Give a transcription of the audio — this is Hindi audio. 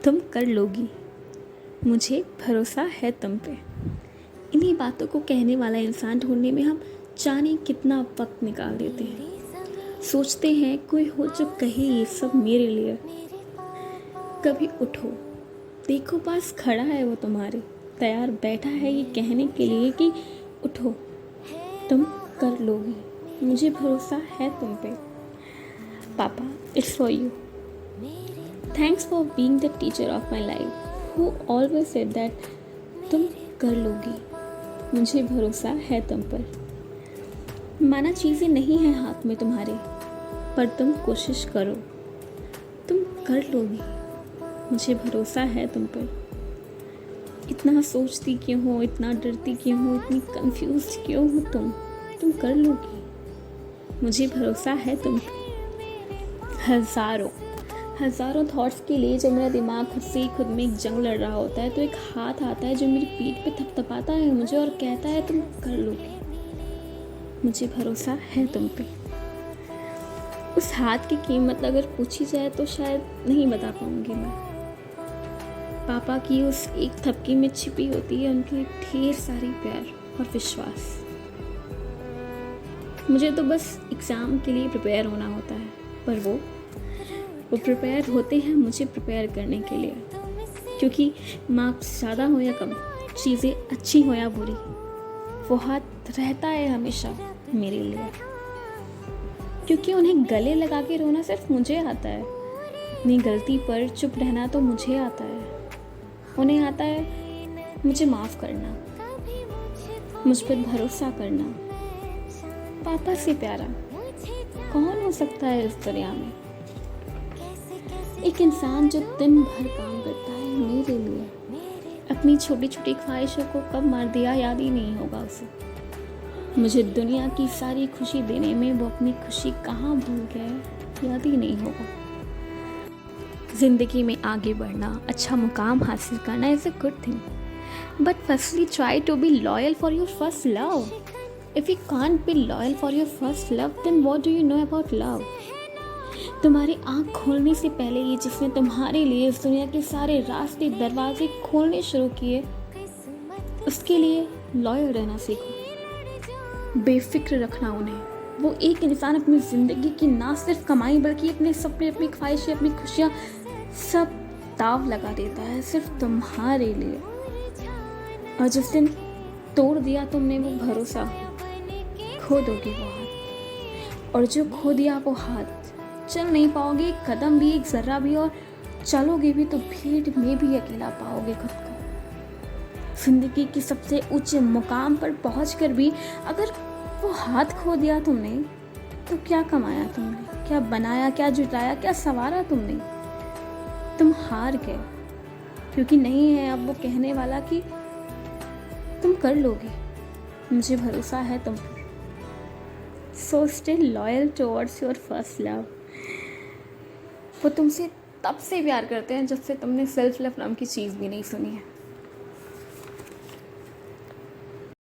तुम कर लोगी, मुझे भरोसा है तुम पे। इन्हीं बातों को कहने वाला इंसान ढूंढने में हम जाने कितना वक्त निकाल देते हैं। सोचते हैं कोई हो जो कहे ये सब मेरे लिए। कभी उठो, देखो पास खड़ा है वो तुम्हारे, तैयार बैठा है ये कहने के लिए कि उठो, तुम कर लोगी, मुझे भरोसा है तुम पे। पापा, it's for you. Thanks for being the teacher of my life who always said that तुम कर लोगी, मुझे भरोसा है तुम पर। माना चीज़ें नहीं हैं हाथ में तुम्हारे, पर तुम कोशिश करो, तुम कर लोगी, मुझे भरोसा है तुम पर। इतना सोचती क्यों हो, इतना डरती क्यों हो, इतनी कंफ्यूज्ड क्यों हो तुम कर लोगी, मुझे भरोसा है तुम पर। हज़ारों थॉट्स के लिए जब मेरा दिमाग खुद से ही खुद में एक जंग लड़ रहा होता है, तो एक हाथ आता है जो मेरी पीठ पे थपथपाता है मुझे और कहता है तुम कर लोगी, मुझे भरोसा है तुम पे। उस हाथ की कीमत अगर पूछी जाए तो शायद नहीं बता पाऊंगी मैं। पापा की उस एक थपकी में छिपी होती है उनके ढेर सारी प्यार और विश्वास। मुझे तो बस एग्ज़ाम के लिए प्रिपेयर होना होता है, पर वो प्रिपेयर होते हैं मुझे प्रिपेयर करने के लिए। क्योंकि मार्क्स ज़्यादा हो या कम, चीज़ें अच्छी हो या बुरी, वो हाथ रहता है हमेशा मेरे लिए। क्योंकि उन्हें गले लगा के रोना सिर्फ मुझे आता है, अपनी गलती पर चुप रहना तो मुझे आता है। उन्हें आता है मुझे माफ़ करना, मुझ पर भरोसा करना। पापा से प्यारा कौन हो सकता है इस दुनिया में? एक इंसान जो दिन भर काम करता है मेरे लिए, अपनी छोटी छोटी ख्वाहिशों को कब मार दिया याद ही नहीं होगा उसे। मुझे दुनिया की सारी खुशी देने में वो अपनी खुशी कहाँ भूल गया याद ही नहीं होगा। ज़िंदगी में आगे बढ़ना, अच्छा मुकाम हासिल करना is a good thing, but firstly try to be loyal for your first love. If you can't be loyal for your first love, then what do you know about love? तुम्हारी आँख खोलने से पहले ही जिसने तुम्हारे लिए इस दुनिया के सारे रास्ते दरवाजे खोलने शुरू किए, उसके लिए लॉयल रहना सीखो। बेफिक्र रखना उन्हें। वो एक इंसान अपनी ज़िंदगी की ना सिर्फ कमाई बल्कि अपने सपने, अपनी ख्वाहिशें, अपनी खुशियाँ सब दाव लगा देता है सिर्फ तुम्हारे लिए। और जिस दिन तोड़ दिया तुमने वो भरोसा, खो दोगे वो हाथ। और जो खो दिया वो हाथ, चल नहीं पाओगे एक कदम भी, एक ज़र्रा भी, और चलोगे भी तो भीड़ में भी अकेला पाओगे खुद को। ज़िंदगी की सबसे ऊंचे मुकाम पर पहुंचकर भी अगर वो हाथ खो दिया तुमने, तो क्या कमाया तुमने, क्या बनाया, क्या जुटाया, क्या संवारा तुमने? तुम हार गए, क्योंकि नहीं है अब वो कहने वाला कि तुम कर लोगे, मुझे भरोसा है तुम पर। So stay loyal towards your first love. वो तुमसे तब से प्यार करते हैं जब से तुमने सेल्फ लव नाम की चीज़ भी नहीं सुनी है।